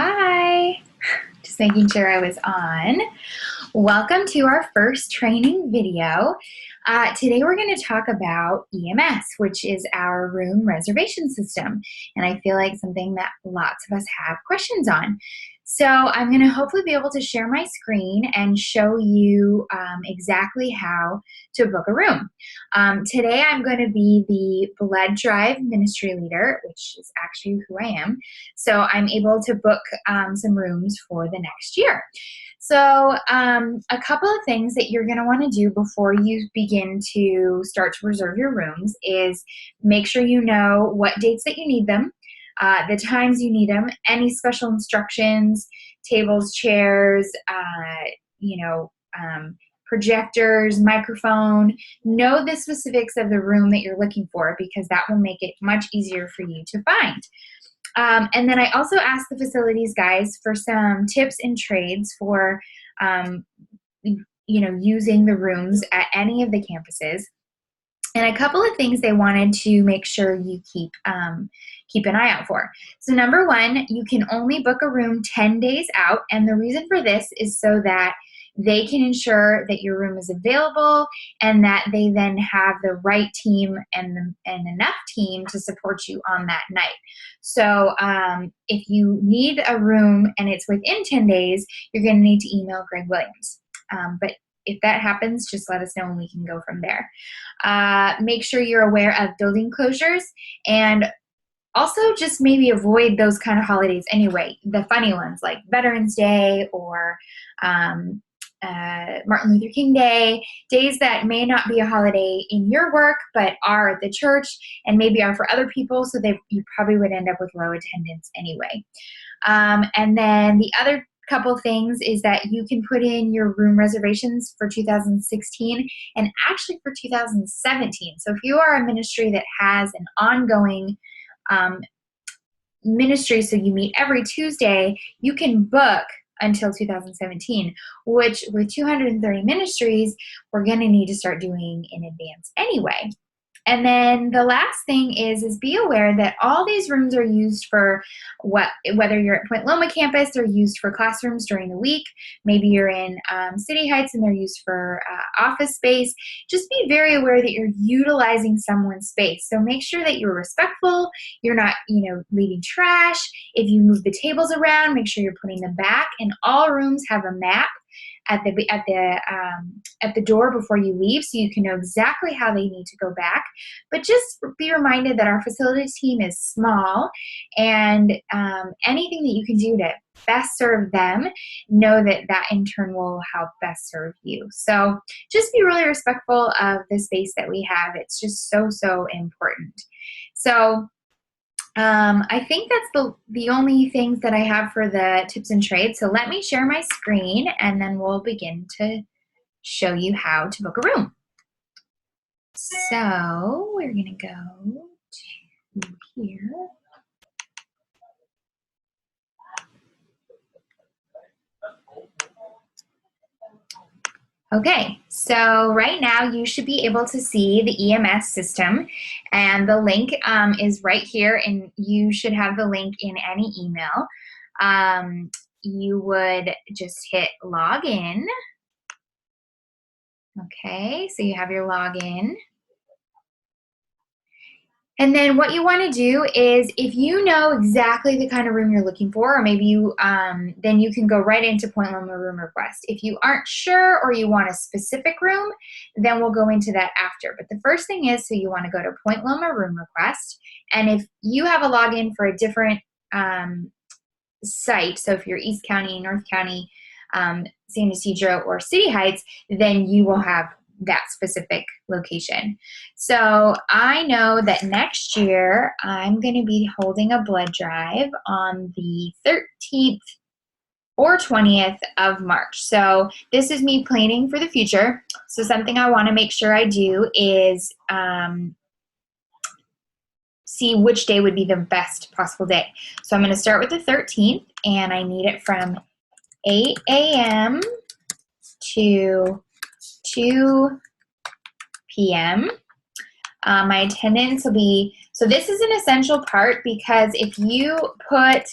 Hi, just making sure I was on. Welcome to our first training video. Today we're going to talk about EMS, which is our room reservation system. And I feel like something that lots of us have questions on. So I'm going to hopefully be able to share my screen and show you exactly how to book a room. Today I'm going to be the blood drive ministry leader, which is actually who I am. So I'm able to book some rooms for the next year. So a couple of things that you're going to want to do before you begin to start to reserve your rooms is make sure you know what dates that you need them, the times you need them, any special instructions, tables, chairs, projectors, microphone. Know the specifics of the room that you're looking for because that will make it much easier for you to find. And then I also asked the facilities guys for some tips and trades for, using the rooms at any of the campuses. And a couple of things they wanted to make sure you keep an eye out for. So number one, you can only book a room 10 days out. And the reason for this is so that they can ensure that your room is available and that they then have the right team and enough team to support you on that night. So if you need a room and it's within 10 days, you're going to need to email Greg Williams. But if that happens, just let us know and we can go from there. Make sure you're aware of building closures and also just maybe avoid those kind of holidays anyway, the funny ones like Veterans Day or Martin Luther King Day, days that may not be a holiday in your work but are at the church and maybe are for other people, so you probably would end up with low attendance anyway. And then the other couple things is that you can put in your room reservations for 2016 and actually for 2017. So if you are a ministry that has an ongoing ministry, so you meet every Tuesday, you can book until 2017, which with 230 ministries, we're going to need to start doing in advance anyway. And then the last thing is be aware that all these rooms are used for whether you're at Point Loma campus, they're used for classrooms during the week. Maybe you're in City Heights and they're used for office space. Just be very aware that you're utilizing someone's space. So make sure that you're respectful. You're not, leaving trash. If you move the tables around, make sure you're putting them back. And all rooms have a map at the door before you leave, so you can know exactly how they need to go back. But just be reminded that our facilities team is small, and anything that you can do to best serve them, know that in turn will help best serve you. So just be really respectful of the space that we have. It's just so important. So I think that's the only things that I have for the tips and trades. So let me share my screen and then we'll begin to show you how to book a room. So we're going to go to here. Okay, so right now you should be able to see the EMS system, and the link is right here, and you should have the link in any email. You would just hit login. Okay, so you have your login. And then what you want to do is, if you know exactly the kind of room you're looking for, or maybe then you can go right into Point Loma room request. If you aren't sure or you want a specific room, then we'll go into that after. But the first thing is, so you want to go to Point Loma room request. And if you have a login for a different site, so if you're East County, North County, San Ysidro, or City Heights, then you will have that specific location. So I know that next year I'm going to be holding a blood drive on the 13th or 20th of March. So this is me planning for the future. So something I want to make sure I do is see which day would be the best possible day. So I'm going to start with the 13th, and I need it from 8 a.m. to 2 p.m. My attendance will be, so this is an essential part because if you put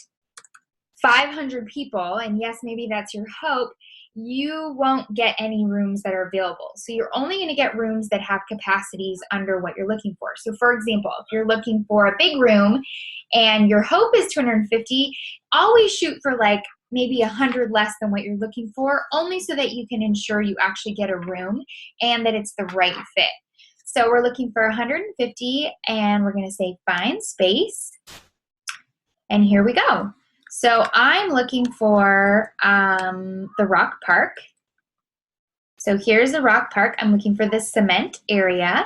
500 people, and yes, maybe that's your hope, you won't get any rooms that are available. So you're only going to get rooms that have capacities under what you're looking for. So for example, if you're looking for a big room and your hope is 250, always shoot for like maybe 100 less than what you're looking for, only so that you can ensure you actually get a room and that it's the right fit. So we're looking for 150, and we're going to say find space, and here we go. So I'm looking for the Rock Park. So here's the Rock Park. I'm looking for the cement area.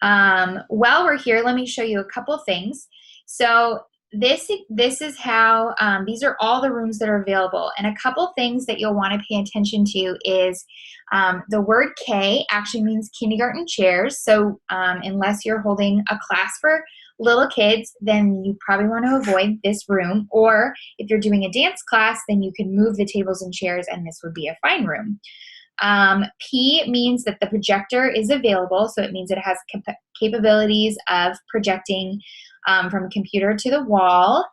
While we're here, let me show you a couple things. So this is how, these are all the rooms that are available. And a couple things that you'll want to pay attention to is the word K actually means kindergarten chairs. So unless you're holding a class for little kids, then you probably want to avoid this room. Or if you're doing a dance class, then you can move the tables and chairs, and this would be a fine room. P means that the projector is available, so it means it has capabilities of projecting from a computer to the wall.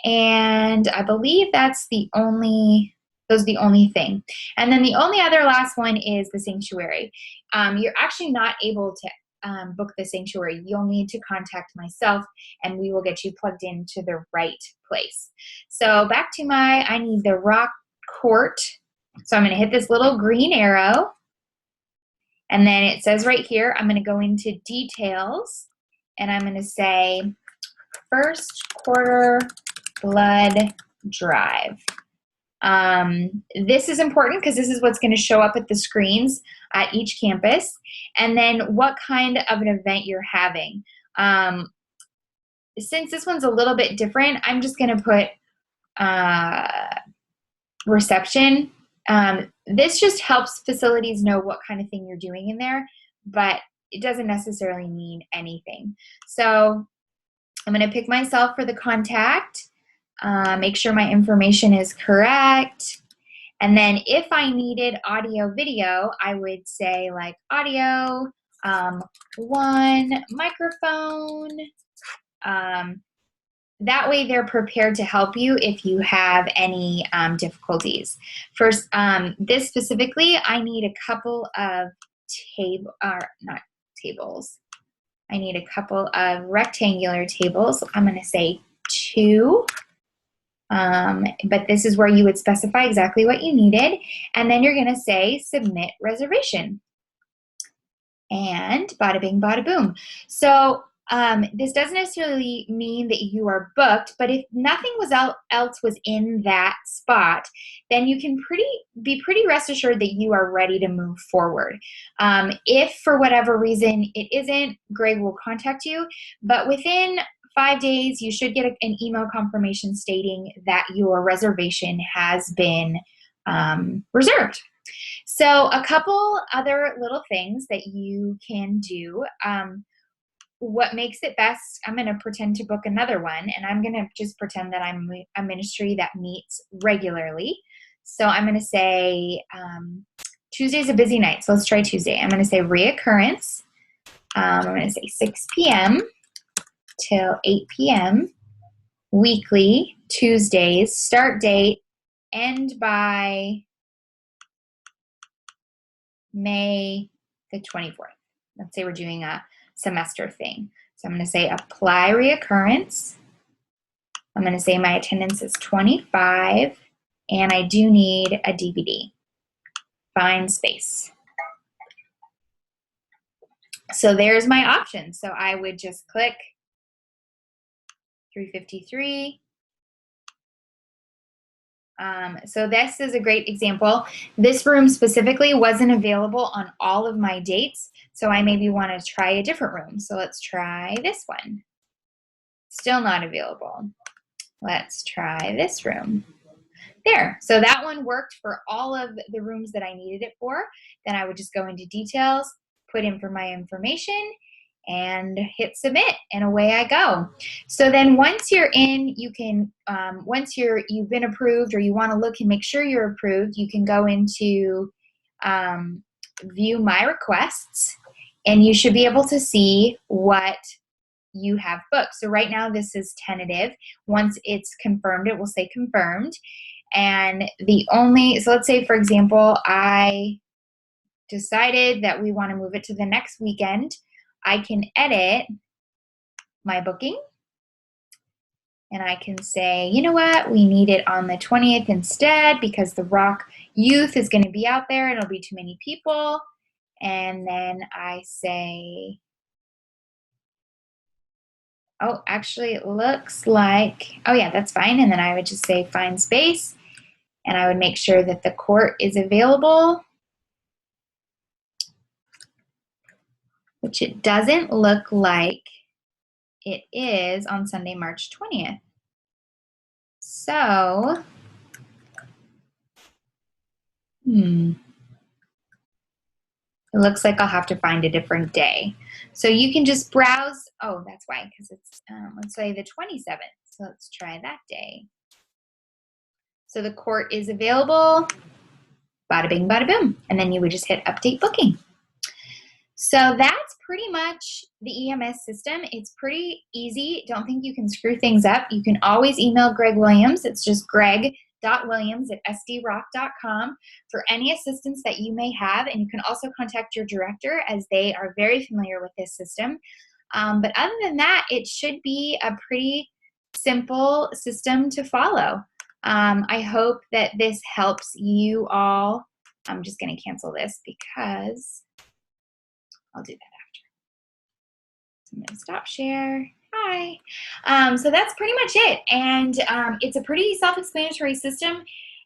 And I believe that's the only thing. And then the only other last one is the sanctuary. You're actually not able to book the sanctuary. You'll need to contact myself, and we will get you plugged into the right place. So back to I need the Rock Court. So I'm going to hit this little green arrow, and then it says right here, I'm going to go into details, and I'm going to say first quarter blood drive. This is important because this is what's going to show up at the screens at each campus, and then what kind of an event you're having. Since this one's a little bit different, I'm just going to put reception. This just helps facilities know what kind of thing you're doing in there, but it doesn't necessarily mean anything. So I'm going to pick myself for the contact, make sure my information is correct, and then if I needed audio video, I would say like audio, one microphone. That way they're prepared to help you if you have any difficulties. First, this specifically, I need a couple of I need a couple of rectangular tables. I'm going to say 2. But this is where you would specify exactly what you needed. And then you're going to say submit reservation. And bada bing, bada boom. So this doesn't necessarily mean that you are booked, but if nothing else was in that spot, then you can be pretty rest assured that you are ready to move forward. If for whatever reason it isn't, Greg will contact you, but within 5 days, you should get an email confirmation stating that your reservation has been reserved. So a couple other little things that you can do. What makes it best, I'm going to pretend to book another one, and I'm going to just pretend that I'm a ministry that meets regularly. So I'm going to say Tuesday's a busy night, so let's try Tuesday. I'm going to say reoccurrence. I'm going to say 6 p.m. till 8 p.m. weekly, Tuesdays, start date, end by May the 24th. Let's say we're doing a semester thing. So I'm going to say apply reoccurrence. I'm going to say my attendance is 25, and I do need a DVD. Find space. So there's my option. So I would just click 353. So this is a great example. This room specifically wasn't available on all of my dates, so I maybe want to try a different room. So let's try this one. Still not available. Let's try this room. There, so that one worked for all of the rooms that I needed it for. Then I would just go into details, put in for my information, and hit submit, and away I go. So then once you're in, you can, once you've been approved, or you want to look and make sure you're approved, you can go into view my requests, and you should be able to see what you have booked. So right now this is tentative. Once it's confirmed, it will say confirmed. And so let's say, for example, I decided that we want to move it to the next weekend. I can edit my booking and I can say, you know what, we need it on the 20th instead because the Rock Youth is going to be out there and it'll be too many people. And then I say, oh, actually it looks like, oh yeah, that's fine. And then I would just say find space and I would make sure that the court is available, which it doesn't look like it is on Sunday, March 20th. So, it looks like I'll have to find a different day. So you can just browse. Oh, that's why, because it's, let's say the 27th. So let's try that day. So the court is available. Bada bing, bada boom. And then you would just hit update booking. So that's pretty much the EMS system. It's pretty easy. Don't think you can screw things up. You can always email Greg Williams. It's just greg.williams@sdrock.com for any assistance that you may have. And you can also contact your director as they are very familiar with this system. But other than that, it should be a pretty simple system to follow. I hope that this helps you all. I'm just going to cancel this because I'll do that after. So I'm going to stop share. Hi. So that's pretty much it. And it's a pretty self-explanatory system.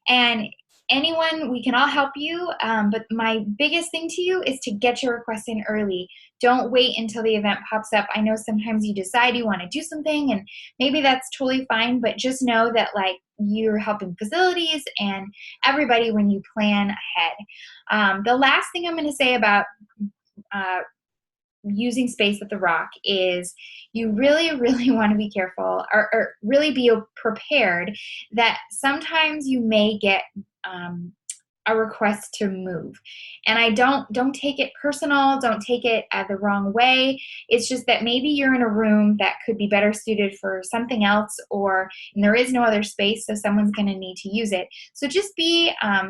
And we can all help you. But my biggest thing to you is to get your request in early. Don't wait until the event pops up. I know sometimes you decide you want to do something, and maybe that's totally fine. But just know that you're helping facilities and everybody when you plan ahead. The last thing I'm going to say about using space at the Rock is you really, really want to be careful or really be prepared that sometimes you may get a request to move. And I don't take it personal, don't take it the wrong way. It's just that maybe you're in a room that could be better suited for something else, and there is no other space, so someone's going to need to use it. So just be a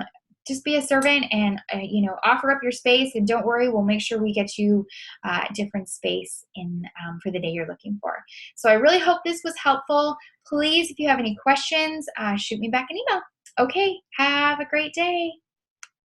servant and offer up your space, and don't worry, we'll make sure we get you a different space for the day you're looking for. So I really hope this was helpful. Please, if you have any questions, shoot me back an email. Okay, have a great day.